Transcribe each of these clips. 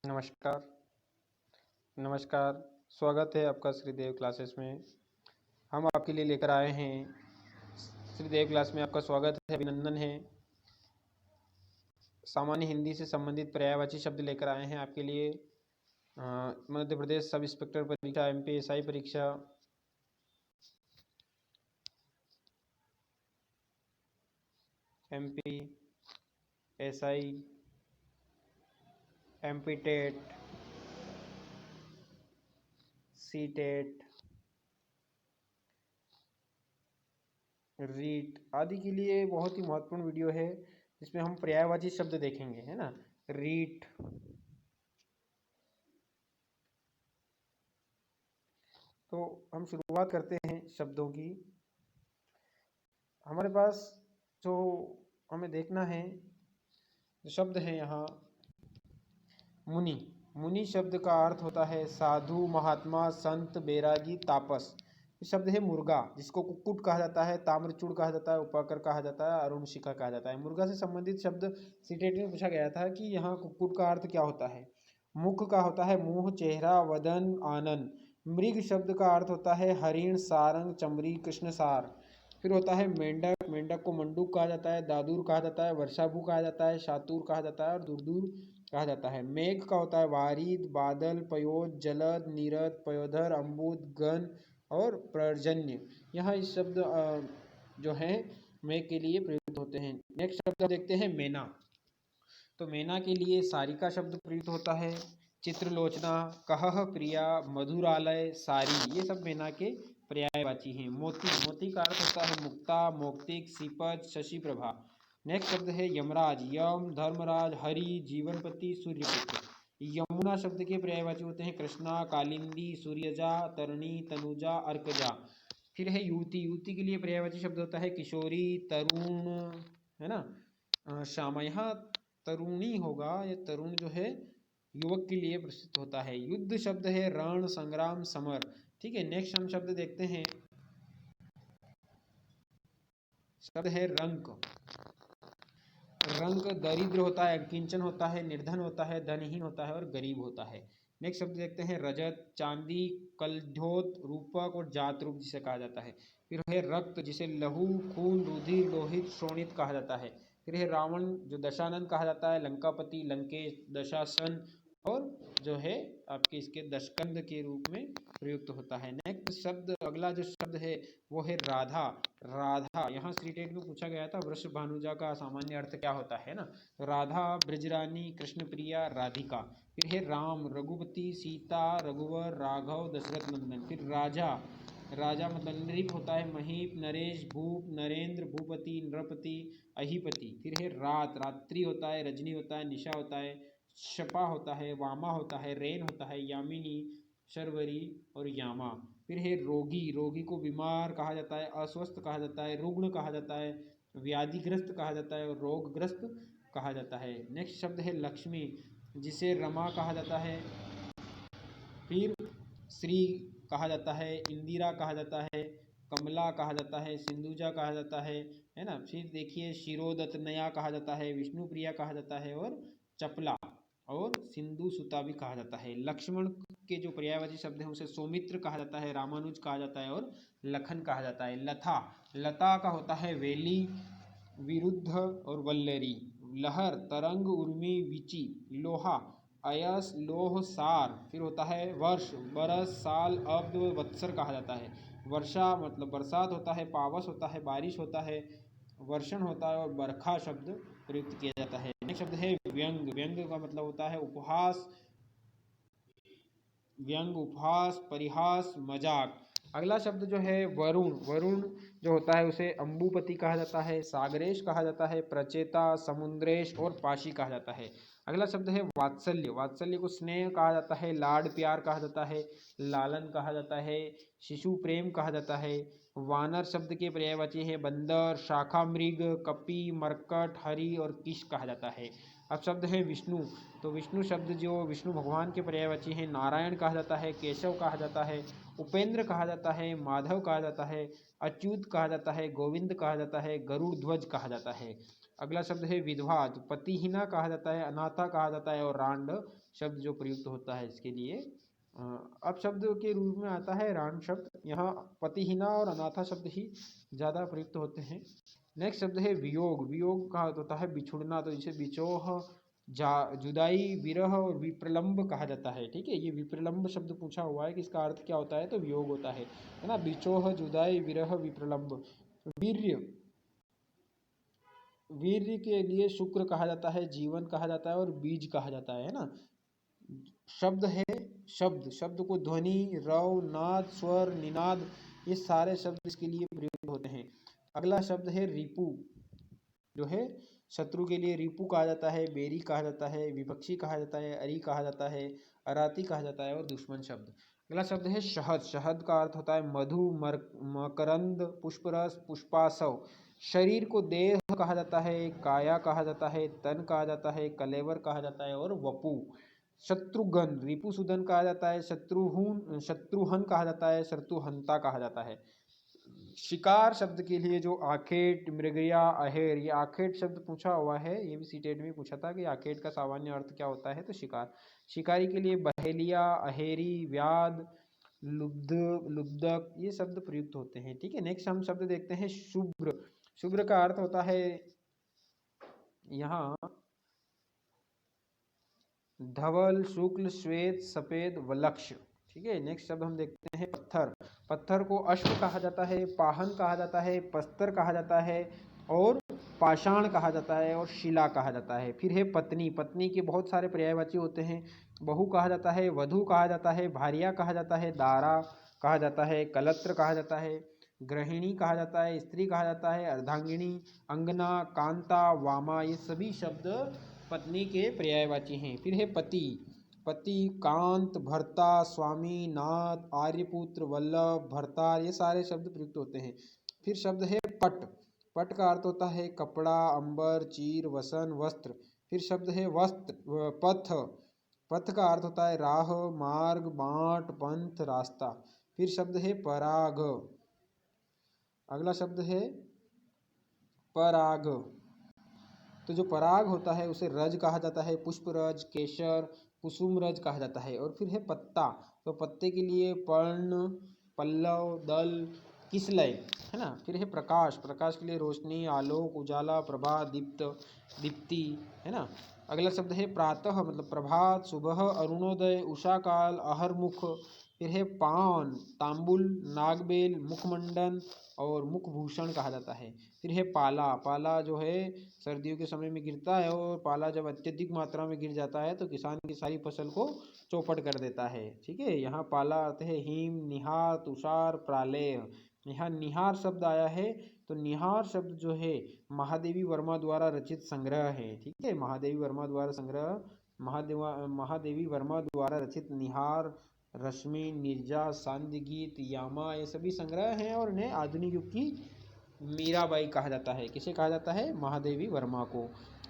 नमस्कार, नमस्कार। स्वागत है आपका श्रीदेव क्लासेस में। हम आपके लिए लेकर आए हैं श्रीदेव क्लास में आपका स्वागत है, अभिनंदन है। सामान्य हिंदी से संबंधित पर्यायवाची शब्द लेकर आए हैं आपके लिए। मध्य प्रदेश सब इंस्पेक्टर परीक्षा, एमपीएसआई परीक्षा, MPSI, MP TET, C TET, REET आदि के लिए बहुत ही महत्वपूर्ण वीडियो है, जिसमें हम पर्यायवाची शब्द देखेंगे, है ना। रीट, तो हम शुरुआत करते हैं शब्दों की। हमारे पास जो हमें देखना है, जो शब्द है यहाँ, मुनि। मुनि शब्द का अर्थ होता है साधु, महात्मा, संत, बैरागी, तापस। ये शब्द है मुर्गा, जिसको कुक्कुट कहा जाता है, ताम्रचूड़ कहा जाता है, उपाकर कहा जाता है, अरुण शिखा कहा जाता है। मुर्गा से संबंधित शब्द सीटेट में पूछा गया था कि यहाँ कुक्कुट का अर्थ क्या होता है। मुख का होता है मुंह, चेहरा, वदन, आनन। मृग शब्द का अर्थ होता है हरिण, सारंग, चमरी, कृष्णसार। फिर होता है मेंढक। मेंढक को मंडूक कहा जाता है, दादूर कहा जाता है, वर्षाभू कहा जाता है, शातूर कहा जाता है और दूरदूर कहा जाता है। मेघ का होता है वारिद, बादल, पयोद, जलद, नीरद, पयोधर, अम्बुद, गण और पर्जन्य। यहाँ इस शब्द जो है मेघ के लिए प्रयुक्त होते हैं। नेक्स्ट शब्द देखते हैं मेना। तो मेना के लिए सारिका शब्द प्रयुक्त होता है। चित्रलोचना, कहह, प्रिया, मधुरालय, सारी, ये सब मेना के पर्यायवाची हैं। मोती, मोती का अर्थ होता है मुक्ता, मौक्तिक, सीपत, शशि प्रभा। नेक्स्ट शब्द है यमराज। यम, धर्मराज, हरि, जीवनपति, सूर्यपुत्र। यमुना शब्द के पर्यायवाची होते हैं कृष्णा, कालिंदी, सूर्यजा, तरणी, तनुजा, अर्कजा। फिर है युवती। युवती के लिए पर्यायवाची शब्द होता है किशोरी, तरुण, है ना, श्यामा। यहाँ तरुणी होगा, ये तरुण जो है युवक के लिए प्रसिद्ध होता है। युद्ध शब्द है रण, संग्राम, समर। ठीक है, नेक्स्ट हम शब्द देखते हैं। शब्द है रंक। रंक दरिद्र होता है, किंचन होता है, निर्धन होता है, धनहीन होता है और गरीब होता है। नेक्स्ट शब्द देखते हैं रजत, चांदी, कलधोत, रूपक और जात रूप जिसे कहा जाता है। फिर है रक्त, जिसे लहू, खून, रुधिर, लोहित, शोणित कहा जाता है। फिर है रावण, जो दशानन कहा जाता है, लंकापति, लंकेश, दशासन और जो है आपके इसके दशकंद के रूप में प्रयुक्त होता है। नेक्स्ट शब्द, अगला जो शब्द है वो है राधा। राधा यहाँ स्टेट में पूछा गया था, वृष भानुजा का सामान्य अर्थ क्या होता है ना। तो राधा, ब्रजरानी, कृष्णप्रिया, राधिका। फिर है राम, रघुपति, सीता, रघुवर, राघव, दशरथ नंदन। फिर राजा, राजा मतलब नृप होता है महीप, नरेश, भूप, नरेंद्र, भूपति, नृपति, अहिपति। फिर है रात, रात्रि होता है, रजनी होता है, निशा होता है, शपा होता है, वामा होता है, रेन होता है, यामिनी, शर्वरी और यामा। फिर है रोगी। रोगी को बीमार कहा जाता है, अस्वस्थ कहा जाता है, रुग्ण कहा जाता है, व्याधिग्रस्त कहा जाता है और रोगग्रस्त कहा जाता है। नेक्स्ट शब्द है लक्ष्मी, जिसे रमा कहा जाता है। फिर श्री कहा जाता है, इंदिरा कहा जाता है, कमला कहा जाता है, सिंधुजा कहा जाता है ना। फिर देखिए शिरोदत्तनया कहा जाता है, विष्णुप्रिया कहा जाता है और चपला और सिंधु सुता भी कहा जाता है। लक्ष्मण के जो पर्यायवाची शब्द हैं उसे सौमित्र कहा जाता है, रामानुज कहा जाता है और लखन कहा जाता है। लता, लता का होता है वेली, विरुद्ध और वल्लरी। लहर, तरंग, उर्मी, विची, लोहा, अयस, लोह, सार। फिर होता है वर्ष, बरस, साल, अब्द, वत्सर कहा जाता है। वर्षा मतलब बरसात होता है, पावस होता है, बारिश होता है, वर्षण होता है और बरखा शब्द प्रयुक्त किया जाता है। नेक्स्ट शब्द है व्यंग। व्यंग का मतलब होता है उपहास, व्यंग, उपहास, परिहास, मजाक। अगला शब्द जो है वरुण। वरुण जो होता है उसे अंबुपति कहा जाता है, सागरेश कहा जाता है, प्रचेता, समुद्रेश और पाशी कहा जाता है। अगला शब्द है वात्सल्य। वात्सल्य को स्नेह कहा जाता है, लाड प्यार कहा जाता है, लालन कहा जाता है, शिशु प्रेम कहा जाता है। वानर शब्द के पर्यायवाची है बंदर, शाखा मृग, कपि, मरकट, हरि और किश कहा जाता है। अब शब्द है विष्णु। तो विष्णु शब्द जो विष्णु भगवान के पर्यायवाची हैं, नारायण कहा जाता है, केशव कहा जाता है, उपेंद्र कहा जाता है, माधव कहा जाता है, अच्युत कहा जाता है, गोविंद कहा जाता है, गरुड़ ध्वज कहा जाता है। अगला शब्द है विधवा। तो पतिहीना कहा जाता है, अनाथा कहा जाता है और रांड शब्द जो प्रयुक्त होता है इसके लिए। अब शब्द के रूप में आता है रान शब्द। यहाँ पतिहीना और अनाथा शब्द ही ज़्यादा प्रयुक्त होते हैं। नेक्स्ट शब्द है वियोग। वियोग का होता है बिछुड़ना, तो इसे बिचोह, जुदाई, विरह और विप्रलंब कहा जाता है। ठीक है, ये विप्रलंब शब्द पूछा हुआ है कि इसका अर्थ क्या होता है, तो वियोग होता है ना। बिचोह, जुदाई, विरह, विप्रलंब। वीर्य, वीर्य के लिए शुक्र कहा जाता है, जीवन कहा जाता है और बीज कहा जाता है ना। शब्द है शब्द, शब्द को ध्वनि, रव, नाद, स्वर, निनाद, ये सारे शब्द इसके लिए प्रयुक्त होते हैं। अगला शब्द है रिपु, जो है शत्रु के लिए रिपु कहा जाता है, बेरी कहा जाता है, विपक्षी कहा जाता है, अरी कहा जाता है, अराती कहा जाता है और दुश्मन शब्द। अगला शब्द है शहद। शहद का अर्थ होता है मधु, मकरंद, पुष्परस, पुष्पासव। शरीर को देह कहा जाता है, काया कहा जाता है, तन कहा जाता है, कलेवर कहा जाता है और वपु। शत्रुघ्न, रिपुसूदन कहा जाता है, शत्रुहन कहा जाता है, शत्रुहंता कहा जाता है। शिकार शब्द के लिए जो आखेट, मृगया, अहेर, ये आखेट शब्द पूछा हुआ है, ये भी सीटेट में पूछा था कि आखेट का सामान्य अर्थ क्या होता है, तो शिकार। शिकारी के लिए बहेलिया, अहेरी, व्याध, लुब्ध, लुब्धक, ये शब्द प्रयुक्त होते हैं। ठीक है, नेक्स्ट हम शब्द देखते हैं शुभ्र। शुभ्र का अर्थ होता है यहाँ धवल, शुक्ल, श्वेत, सफेद, वलक्ष। ठीक है, नेक्स्ट शब्द हम देखते हैं पत्थर। पत्थर को अश्व कहा जाता है, पाहन कहा जाता है, पस्तर कहा जाता है और पाषाण कहा जाता है और शिला कहा जाता है। फिर है पत्नी। पत्नी के बहुत सारे पर्यायवाची होते हैं। बहू कहा जाता है, वधू कहा जाता है, भारिया कहा जाता है, दारा कहा जाता है, कलत्र कहा जाता है, गृहिणी कहा जाता है, स्त्री कहा जाता है, अर्धांगिनी, अंगना, कांता, वामा, ये सभी शब्द पत्नी के पर्यायवाची हैं। फिर है पति। पति, कांत, भर्ता, स्वामी, नाथ, आर्यपुत्र, वल्लभ, भर्तार, ये सारे शब्द प्रयुक्त होते हैं। फिर शब्द है पट। पट का अर्थ होता है कपड़ा, अंबर, चीर, वसन, वस्त्र। फिर शब्द है वस्त्र, पथ। पथ का अर्थ होता है राह, मार्ग, बाट, पंथ, रास्ता। फिर शब्द है पराग। अगला शब्द है पराग। तो जो पराग होता है उसे रज कहा जाता है, पुष्प रज, केसर, कुसुम रज कहा जाता है। और फिर है पत्ता। तो पत्ते के लिए पर्ण, पल्लव, दल, किसलय, है ना। फिर है प्रकाश। प्रकाश के लिए रोशनी, आलोक, उजाला, प्रभा, दीप्त, दीप्ति, है ना। अगला शब्द है प्रातः, मतलब प्रभात, सुबह, अरुणोदय, उषा काल, अहरमुख। फिर है पान, तांबुल, नागबेल, मुखमंडन और मुखभूषण कहा जाता है। फिर है पाला। पाला जो है सर्दियों के समय में गिरता है और पाला जब अत्यधिक मात्रा में गिर जाता है तो किसान की सारी फसल को चौपट कर देता है। ठीक है, यहाँ पाला अर्थ है हिम, निहार, तुषार, प्रालेय। यहाँ निहार शब्द आया है, तो निहार शब्द जो है महादेवी वर्मा द्वारा रचित संग्रह है। ठीक है, महादेवी वर्मा द्वारा संग्रह, महादेवी वर्मा द्वारा रचित निहार, रश्मि, निर्जा, सांध्य गीत, यामा, ये सभी संग्रह हैं और इन्हें आधुनिक युग की मीराबाई कहा जाता है। किसे कहा जाता है? महादेवी वर्मा को।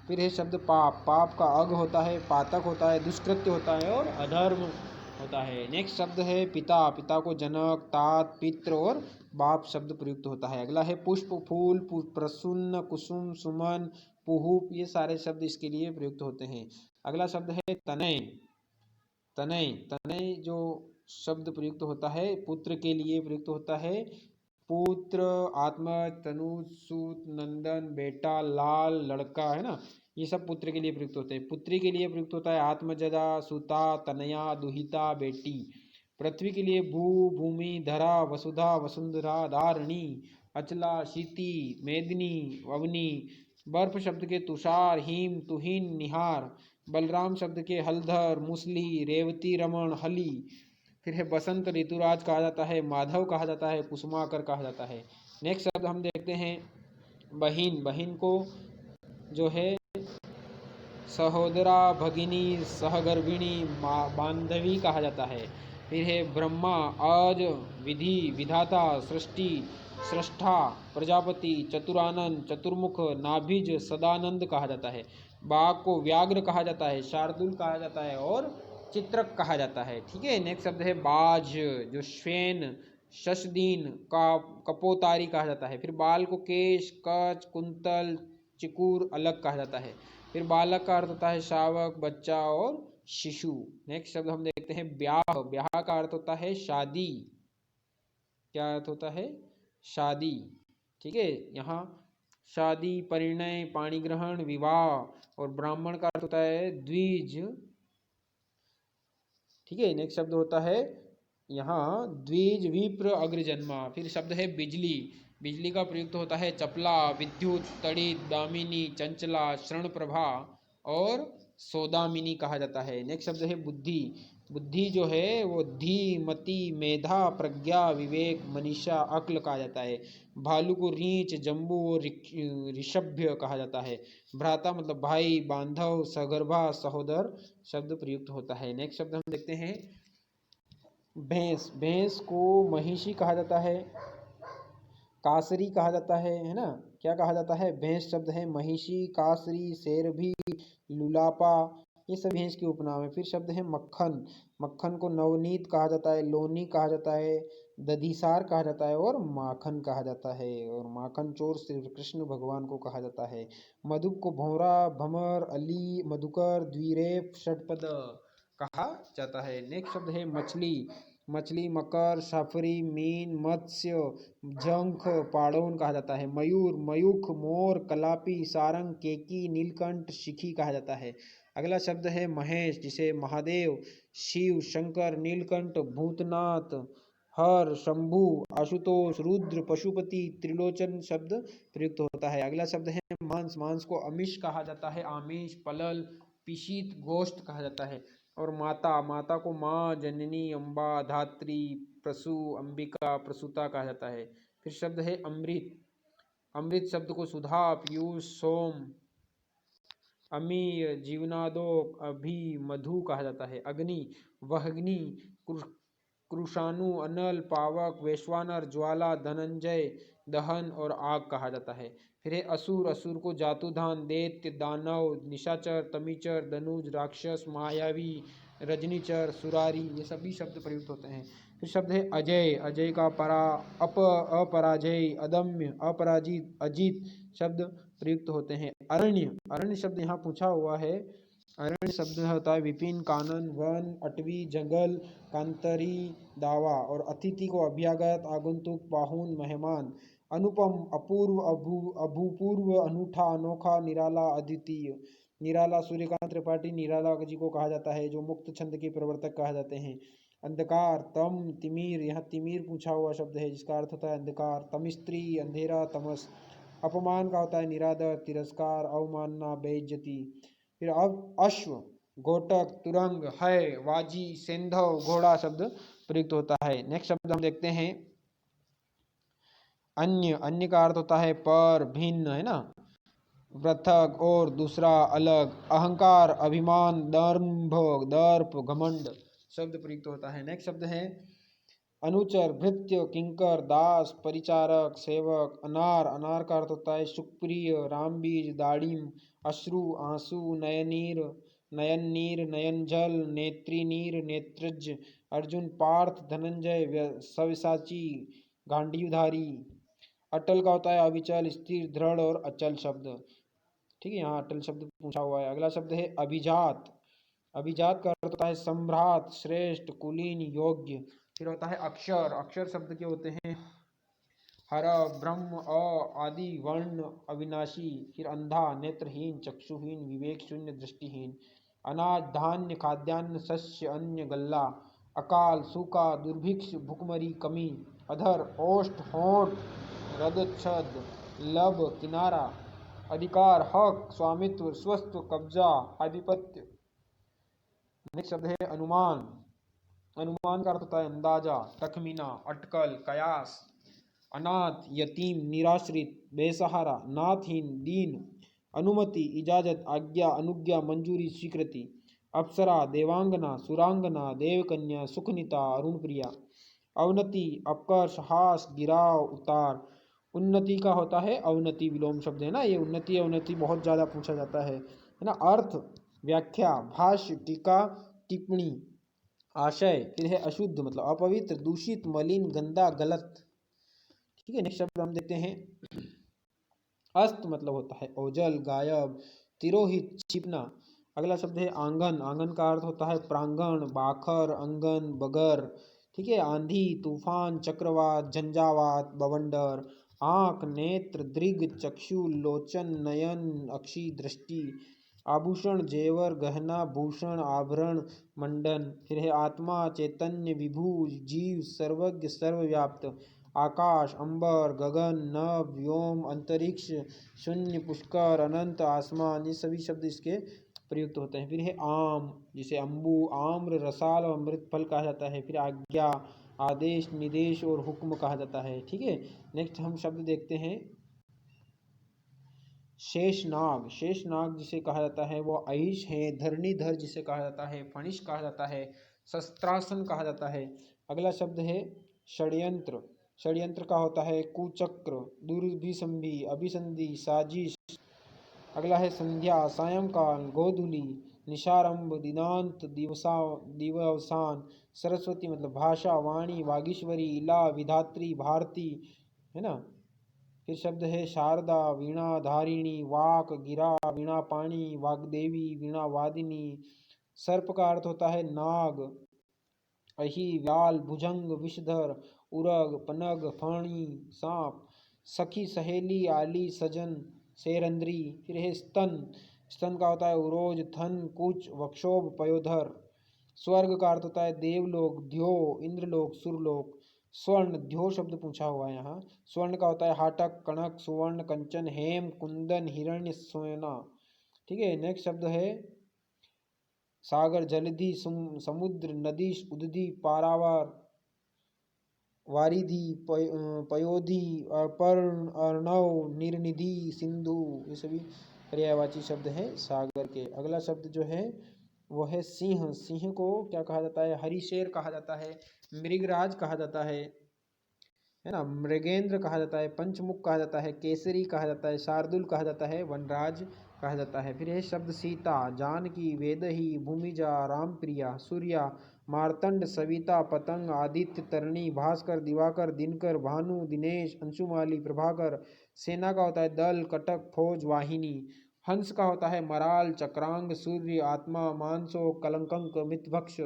फिर है शब्द पाप। पाप का अग होता है, पातक होता है, दुष्कृत्य होता है और अधर्म होता है। नेक्स्ट शब्द है पिता। पिता को जनक, तात, पित्र और बाप शब्द प्रयुक्त होता है। अगला है पुष्प, फूल, प्रसून्न, कुसुम, सुमन, पुहुप, ये सारे शब्द इसके लिए प्रयुक्त होते हैं। अगला शब्द है तनय। तनय, तनय जो शब्द प्रयुक्त होता है पुत्र के लिए प्रयुक्त होता है। पुत्र, आत्मज, तनुज, सूत, नंदन, बेटा, लाल, लड़का, है ना, ये सब पुत्र के लिए प्रयुक्त होते हैं। पुत्री के लिए प्रयुक्त होता है आत्मजदा, सुता, तनया, दुहिता, बेटी। पृथ्वी के लिए भू, भूमि, धरा, वसुधा, वसुंधरा, धारणी, अचला, शीति, मेदिनी, अवनी। बर्फ शब्द के तुषार, हिम, तुहिन, निहार। बलराम शब्द के हलधर, मुसली, रेवती, रमण, हली। फिर है बसंत, ऋतुराज कहा जाता है, माधव कहा जाता है, कुसुमाकर कहा जाता है। नेक्स्ट शब्द हम देखते हैं बहिन। बहिन को जो है सहोदरा, भगिनी, सहगर्भिणी, बांधवी कहा जाता है। फिर है ब्रह्मा, आज, विधि, विधाता, सृष्टि, सृष्टा, प्रजापति, चतुरानंद, चतुर्मुख, नाभिज, सदानंद कहा जाता है। बाघ को व्याघ्र कहा जाता है, शार्दुल कहा जाता है और चित्रक कहा जाता है। ठीक है, नेक्स्ट शब्द है बाज, जो श्वेन, शशदीन, कपोतारी कहा जाता है। फिर बाल को केश, कच, कुंतल, चिकूर, अलग कहा जाता है। फिर बालक का अर्थ होता है शावक, बच्चा और शिशु। नेक्स्ट शब्द हम देखते हैं ब्याह। ब्याह का अर्थ होता है शादी। क्या अर्थ होता है? शादी। ठीक है, यहाँ शादी, परिणय, पाणी ग्रहण, विवाह। और ब्राह्मण का अर्थ होता है द्विज। ठीक है, नेक्स्ट शब्द होता है यहाँ द्विज, विप्र, अग्रजन्मा। फिर शब्द है बिजली। बिजली का प्रयुक्त होता है चपला, विद्युत, तड़ित, दामिनी, चंचला, श्रण प्रभा और सौदामिनी कहा जाता है। नेक्स्ट शब्द है बुद्धि। बुद्धि जो है वो धी, मति, मेधा, प्रज्ञा, विवेक, मनीषा, अक्ल कहा जाता है। भालू को रींच, जम्बू और ऋषभ्य कहा जाता है। भ्राता मतलब भाई, बांधव, सगर्भा, सहोदर शब्द प्रयुक्त होता है। नेक्स्ट शब्द हम देखते हैं भैंस। भैंस को महिषी कहा जाता है, कासरी कहा जाता है ना? क्या कहा जाता है? भैंस शब्द है महिषी, कासरी, शेरभी, लुलापा, ये सब भैंस के उपनाम है। फिर शब्द है मक्खन। मक्खन को नवनीत कहा जाता है, लोनी कहा जाता है, दधिसार कहा जाता है और माखन कहा जाता है। और माखन चोर श्री कृष्ण भगवान को कहा जाता है। मधु को भौरा, भमर, अली, मधुकर, द्विरेफ, षटपद कहा जाता है। नेक्स्ट शब्द है मछली। मछली मकर, साफरी, मीन, मत्स्य, जंख, पाड़ोन कहा जाता है। मयूर, मयूख, मोर, कलापी, सारंग, केकी, नीलकंठ, शिखी कहा जाता है। अगला शब्द है महेश, जिसे महादेव, शिव, शंकर, नीलकंठ, भूतनाथ, हर, शंभु, आशुतोष, रुद्र, पशुपति, त्रिलोचन शब्द प्रयुक्त होता है। अगला शब्द है मांस। मांस को अमिष कहा जाता है, आमिष, पलल, पिशीत, गोश्त कहा जाता है। और माता, माता को माँ, जननी, अम्बा, धात्री, प्रसु, अंबिका, प्रसूता कहा जाता है। फिर शब्द है अमृत। अमृत शब्द को सुधा, पीयूष, सोम, अमीय, जीवनादोक, अभि, मधु कहा जाता है। अग्नि, वहग्नि, कृषाणु, अनल, पावक, वैश्वानर, ज्वाला, धनंजय, दहन और आग कहा जाता है। फिर है असुर। असुर को जातुधान, दैत्य, दानव, निशाचर, तमिचर, दनुज, राक्षस, मायावी, रजनीचर, सुरारी, ये सभी शब्द प्रयुक्त होते हैं। फिर शब्द है अजय। अजय का अपराजय, अदम्य, अपराजित, अजित शब्द प्रयुक्त होते हैं। अरण्य। अरण्य शब्द यहाँ पूछा हुआ है। अरण्य शब्द होता है विपिन, कानन, वन, अटवी, जंगल, कांतरी, दावा। और अतिथि को अभ्यागत, आगंतुक, पाहुन, मेहमान। अनुपम, अपूर्व, अभूपूर्व, अनूठा, अनोखा, निराला, अद्वितीय। निराला सूर्यकांत त्रिपाठी निराला जी को कहा जाता है, जो मुक्त छंद के प्रवर्तक कहा जाते हैं। अंधकार, तम, तिमिर, यहाँ तिमिर पूछा हुआ शब्द है जिसका अर्थ होता है अंधकार। तमिस्त्री, अंधेरा, तमस। अपमान का होता है निरादर, तिरस्कार, अवमानना, बेइज्जती। फिर अब अश्व, घोटक, तुरंग, है, वाजी, सेंधव, घोड़ा शब्द प्रयुक्त होता है। नेक्स्ट शब्द हम देखते हैं अन्य। अन्य का अर्थ होता है पर, भिन्न, है ना? पृथक और दूसरा, अलग। अहंकार, अभिमान, दर्भ, दर्प, घमंड शब्द प्रयुक्त होता है। नेक्स्ट शब्द है अनुचर, भृत्य, किंकर, दास, परिचारक, सेवक। अनार। अनार का अर्थ होता है सुप्रिय, रामबीज, दाड़िम, अश्रु, आंसू, नयनीर, नयननीर, नयनजल, नेत्रीनीर, नेत्रज। अर्जुन, पार्थ, धनंजय, सव्यसाची, गांडीवधारी। अटल का होता है अविचल, स्थिर, दृढ़ और अचल शब्द। ठीक है, यहाँ अटल शब्द पूछा हुआ है। अगला शब्द है अभिजात। अभिजात का अर्थ होता है सम्राट, श्रेष्ठ, कुलीन, योग्य। फिर होता है अक्षर। अक्षर शब्द के होते हैं हर, ब्रह्म, आदि, वर्ण, अविनाशी। फिर अंधा, नेत्रहीन, चक्षुहीन, विवेक शून्य, दृष्टिहीन। अनाज, धान्य, खाद्यान्न, शस्य, अन्न, गल्ला। अकाल, सूखा, दुर्भिक्ष, भुखमरी, कमी। अधर, ओष्ठ, होंठ, रदच्छद, लब, किनारा। अधिकार, हक, स्वामित्व, स्वत्व, कब्जा, आधिपत्य। नेक्स्ट शब्द है अनुमान। अनुमान का अर्थ होता है अंदाजा, तखमीना, अटकल, कयास। अनाथ, यतीम, निराश्रित, बेसहारा, नाथहीन, दीन। अनुमति, इजाजत, आज्ञा, अनुज्ञा, मंजूरी, स्वीकृति। अप्सरा, देवांगना, सुरांगना, देवकन्या, सुखनीता, अरुणप्रिया। अवनति, अपकर्ष, हास, गिराव, उतार। उन्नति का होता है अवनति, विलोम शब्द है ना, ये उन्नति अवनति बहुत ज़्यादा पूछा जाता है ना। अर्थ, व्याख्या, भाष्य, टीका, टिप्पणी। आशय, फिर है अशुद्ध मतलब अपवित्र, दूषित, मलिन, गंदा, गलत। ठीक है, नेक्स्ट शब्द हम देखते हैं अस्त मतलब होता है ओझल, गायब, तिरोहित, छिपना। अगला शब्द है आंगन। आंगन का अर्थ होता है प्रांगण, बाखर, अंगन, बगर। ठीक है। आंधी, तूफान, चक्रवात, झंझावात, बवंडर। आंख, नेत्र, दृग, चक्षु, लोचन, नयन, अक्षि, दृष्टि। आभूषण, जेवर, गहना, भूषण, आभरण, मंडन। फिर है आत्मा, चैतन्य, विभू, जीव, सर्वज्ञ, सर्वव्याप्त। आकाश, अंबर, गगन, नभ, व्योम, अंतरिक्ष, शून्य, पुष्कर, अनंत, आसमान। ये सभी शब्द इसके प्रयुक्त होते हैं। फिर है आम, जिसे अम्बु, आम्र, रसाल और अमृत फल कहा जाता है। फिर आज्ञा, आदेश, निदेश और हुक्म कहा जाता है। ठीक है। नेक्स्ट हम शब्द देखते हैं शेषनाग। शेषनाग जिसे कहा जाता है वो अहिश है। धरणीधर जिसे कहा जाता है, फणिश कहा जाता है, शस्त्रासन कहा जाता है। अगला शब्द है षड्यंत्र। षड्यंत्र का होता है कुचक्र, दुर्भिसंधि, अभिसंधि, साजिश। अगला है संध्या, सायंकाल, गोधूली, निशारंभ, दिनांत, दिवसावसान। सरस्वती मतलब भाषा, वाणी, वागीश्वरी, इला, विधात्री, भारती। है ना। फिर शब्द है शारदा, वीणा धारिणी, वाक, गिरा, वीणा पाणी, वाग्देवी, वीणा वादिनी। सर्प का अर्थ होता है नाग, अहि, व्याल, भुजंग, विषधर, उरग, पनग, फणी, सांप। सखी, सहेली, आली, सजन, शेरंद्री। फिर है स्तन। स्तन का होता है उरोज, थन, कुच, वक्षोभ, पयोधर। स्वर्ग का अर्थ होता है देवलोक, ध्यो, इंद्रलोक, सुरलोक। स्वर्ण, ध्यो शब्द पूछा हुआ है यहाँ। स्वर्ण का होता है हाटक, कणक, सुवर्ण, कंचन, हेम, कुंदन, हिरण्य, सोना। ठीक है। नेक्स्ट शब्द है सागर, जलधि, समुद्र, नदी, उदधि, पारावार, वारिधि, पयोधि, पर्ण, अर्णव, निर्निधि, सिंधु। ये सभी पर्यायवाची शब्द है सागर के। अगला शब्द जो है वो है सिंह। सिंह को क्या कहा जाता है? हरिशेर कहा जाता है, मृगराज कहा जाता है ना, मृगेंद्र कहा जाता है, पंचमुख कहा जाता है, केसरी कहा जाता है, शार्दुल कहा जाता है, वनराज कहा जाता है। फिर है शब्द सीता, जानकी, वेदही, भूमिजा, रामप्रिया, सूर्या, मार्तंड, सविता, पतंग, आदित्य, तरणी, भास्कर, दिवाकर, दिनकर, भानु, दिनेश, अंशुमाली, प्रभाकर। सेना का होता है दल, कटक, फौज, वाहिनी। हंस का होता है मराल, चक्रांग, सूर्य, आत्मा, मानसो, कलंकंक, मितभक्ष।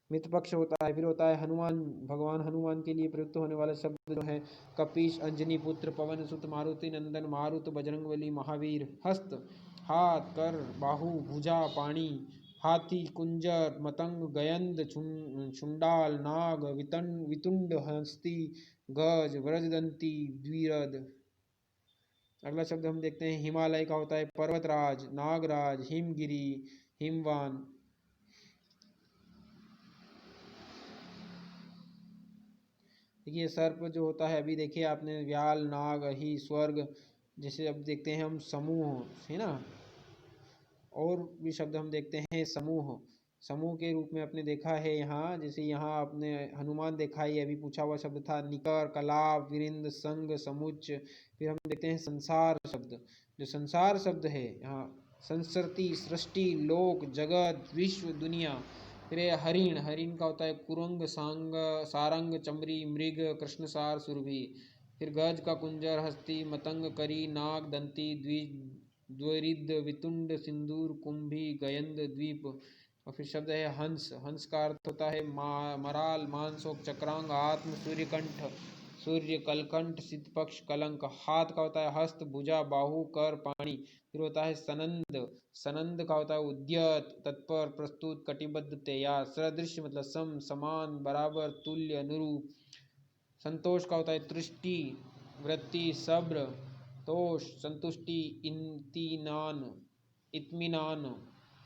मितपक्ष होता है। फिर होता है हनुमान। भगवान हनुमान के लिए प्रयुक्त होने वाले शब्द जो है कपीश, अंजनी पुत्र, पवन सुत, मारुति नंदन, मारुत, बजरंगबली, महावीर। हस्त, हाथ, कर, बाहु, भुजा, पाणी। हाथी, कुंजर, मतंग, गयंद, शुंडाल, नाग, वितुंड, हस्ती, गज, व्रजदंती, द्विरद। अगला शब्द हम देखते हैं हिमालय का होता है पर्वतराज, नागराज, हिमगिरी, हिमवान। देखिए सर्प जो होता है, अभी देखिए आपने व्याल, नाग, अहि, स्वर्ग। जैसे अब देखते हैं हम समूह, है ना। और भी शब्द हम देखते हैं समूह। समूह के रूप में आपने देखा है यहाँ, जैसे यहाँ आपने हनुमान देखा है, अभी पूछा हुआ शब्द था निकर, कलाप, विरिंद, संग, समुच्च। फिर हम देखते हैं संसार शब्द। जो संसार शब्द है यहाँ संस्कृति, सृष्टि, लोक, जगत, विश्व, दुनिया। फिर हरिण। हरिण का होता है कुरंग, सांग, सारंग, चमरी, मृग, कृष्णसार, सुरभि। फिर गज का कुंजर, हस्ती, मतंग, करी, नाग, दंती, द्विरिद, वितुंड, सिंदूर, कुंभी, गयंद, द्वीप। और फिर शब्द है हंस। हंस का अर्थ होता है मराल, मानसोक, चक्रांग, आत्म, सूर्यकंठ, सूर्य, कलकंठ, सिद्धपक्ष, कलंक। हाथ का होता है हस्त, भुजा, बाहु, कर, पाणी। फिर होता है सनंद। सनंद का होता है उद्यत, तत्पर, प्रस्तुत, कटिबद्ध, तैयार। सदृश मतलब सम, समान, बराबर, तुल्य, अनुरूप। संतोष का होता है तुष्टि, वृत्ति, सब्र, तोष, संतुष्टि, इत्मीनान, इत्मीनान।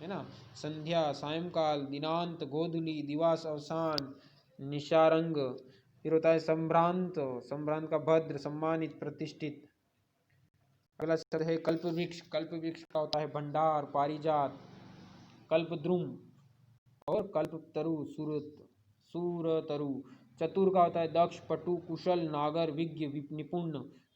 है ना। संध्या, सायंकाल, दिनांत, गोधूली, दिवस, अवसान, निशारंग। फिर होता है संभ्रांत। संभ्रांत का भद्र, सम्मानित, प्रतिष्ठित। अगला शब्द है कल्प वृक्ष। कल्प वृक्ष का होता है भंडार, पारिजात, कल्पद्रुम और कल्पतरु, सूरतरु। चतुर का होता है दक्ष, पटु, कुशल, नागर, विज्ञ, निपुण।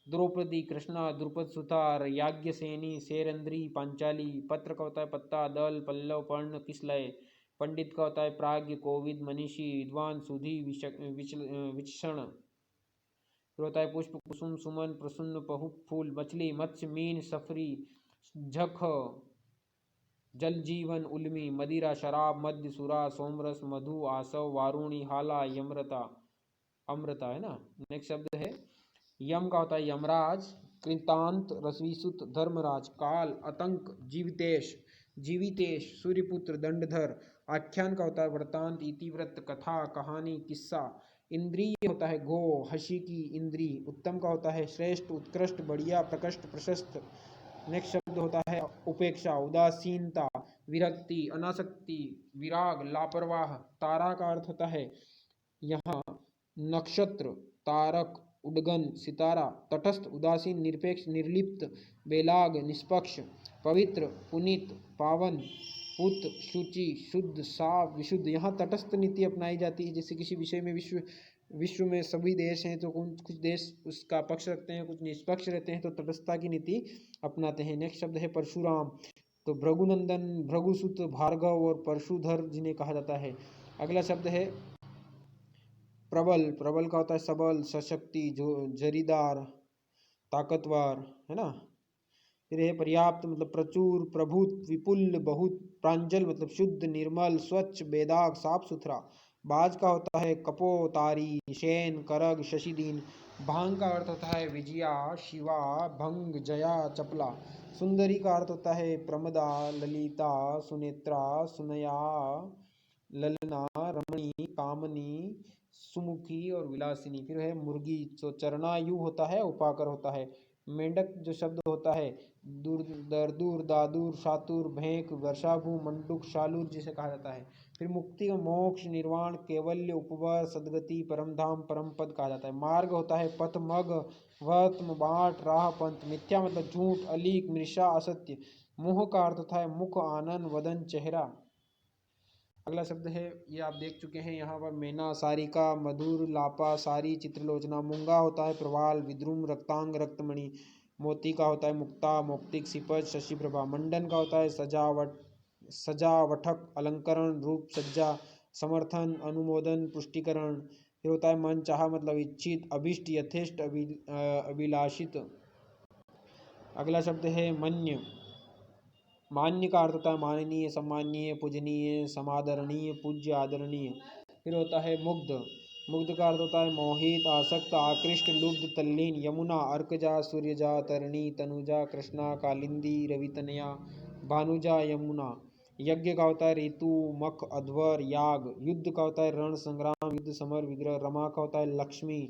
द्रौपदी, कृष्णा, द्रुपद सुता, याज्ञसेनी, शेरंद्री, पांचाली। पत्र का होता है पत्ता, दल, पल्लव, पर्ण, किसलय। पंडित का होता है प्राज्ञ, कोविद, मनीषी, विद्वान, सुधी, विचक्षण। फिर होता है पुष्प, कुसुम, सुमन, प्रसन्न, पहु, फूल, मछली, मत्स्य, मीन, सफरी, झख, जल जीवन उल्मी मदिरा शराब मद्य सुरा सोमरस मधु आसव वारुणी हाला यमृता अमृता है ना। नेक्स्ट शब्द है यम का होता है यमराज कृतांत रश्मिसुत धर्मराज काल आतंक जीवितेश जीवितेश सूर्यपुत्र दंडधर। आख्यान का होता है वृतांत इतिवृत्त कथा कहानी किस्सा। इंद्रिय होता है गो हसी की इंद्री। उत्तम का होता है श्रेष्ठ उत्कृष्ट बढ़िया प्रकृष्ट प्रशस्त। नेक्स्ट शब्द होता है उपेक्षा उदासीनता विरक्ति अनासक्ति विराग लापरवाह। तारा का अर्थ होता है यहाँ नक्षत्र तारक उडगन सितारा। तटस्थ उदासीन निरपेक्ष निर्लिप्त बेलाग निष्पक्ष। पवित्र पुनीत पावन पुत शुचि शुद्ध साफ विशुद्ध। यहाँ तटस्थ नीति अपनाई जाती है। जैसे किसी विषय में विश्व में सभी देश हैं तो कुछ देश उसका पक्ष रखते हैं कुछ निष्पक्ष रहते हैं तो तटस्थता की नीति अपनाते हैं। नेक्स्ट शब्द है परशुराम तो भृगुनंदन भृगुसुत भार्गव और परशुधर जिन्हें कहा जाता है। अगला शब्द है प्रबल। प्रबल का होता है सबल सशक्ति जो जरीदार ताकतवर है ना। फिर है पर्याप्त मतलब प्रचुर प्रभुत विपुल बहुत। प्रांजल मतलब शुद्ध निर्मल स्वच्छ बेदाग साफ सुथरा। बाज का होता है कपोतारी शैन करग शशिदीन। भांग का अर्थ होता है विजया शिवा भंग जया चपला। सुंदरी का अर्थ होता है प्रमदा ललिता सुनेत्रा सुनया ललना रमणी कामनी सुमुखी और विलासिनी। फिर है मुर्गी जो चरणायु होता है उपाकर होता है। मेंढक जो शब्द होता है दूर दरदूर दादूर शातुर भेंक वर्षाभू मंडुक शालूर जिसे कहा जाता है। फिर मुक्ति का मोक्ष निर्वाण केवल्य उपवर सदगति परमधाम परम पद कहा जाता है। मार्ग होता है पथ मग वत्म बाट राह पंथ। मिथ्या मतलब झूठ अलीक मृषा असत्य। मुह का अर्थ होता है मुख आनंद वदन चेहरा। अगला शब्द है ये आप देख चुके हैं यहाँ पर मैना सारिका मधुर लापा सारी चित्रलोचना। मूंगा होता है प्रवाल विद्रुम रक्तांग रक्तमणि। मोती का होता है मुक्ता मौक्तिक सिपज शशिप्रभा। मंडन का होता है सजावटक अलंकरण रूप सज्जा समर्थन अनुमोदन पुष्टिकरण। फिर होता है मन चाहा मतलब इच्छित अभिष्ट यथेष्ट अभिलाषित। अगला शब्द है मन्य। मान्य का अर्थ होता है माननीय सम्माननीय पूजनीय समादरणीय पूज्य आदरणीय। फिर होता है मुग्ध। मुग्ध का अर्थ होता है मोहित आसक्त आकृष्ट लुब्ध तल्लीन। यमुना अर्कजा सूर्यजा तरणी तनुजा कृष्णा कालिंदी रवितनया भानुजा यमुना। यज्ञ का होता है ऋतु मख अध्वर याग। युद्ध का होता है रण संग्राम युद्ध समर विग्रह। रमा का होता है लक्ष्मी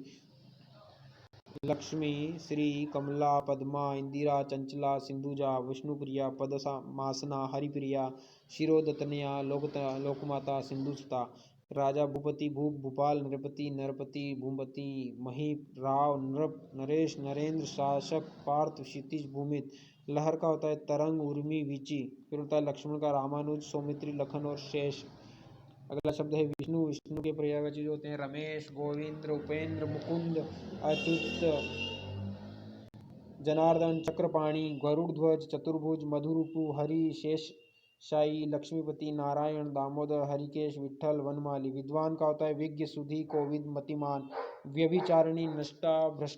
लक्ष्मी श्री कमला पद्मा इंदिरा चंचला सिंधुजा विष्णुप्रिया पदमासना हरिप्रिया शिरोदतनया लोकमाता सिंधुसुता। राजा भूपति भूप भूपाल नृपति नरपति भूपति महीप राव नृप नरेश नरेंद्र शासक पार्थ क्षितिज भूमित। लहर का होता है तरंग उर्मी विची। फिर होता है लक्ष्मण का रामानुज सौमित्री लखन और शेष। अगला शब्द है विष्णु। विष्णु के पर्यायवाची होते हैं रमेश गोविंद उपेंद्र मुकुंद अच्युत जनार्दन चक्रपाणी गरुड़ध्वज चतुर्भुज मधुरूपु हरि शेष शाही लक्ष्मीपति नारायण दामोदर हरिकेश विठ्ठल वनमाली। विद्वान का होता है विज्ञ सुधी कोविद मतिमान व्यभिचारिणी नष्टा भ्रष्ट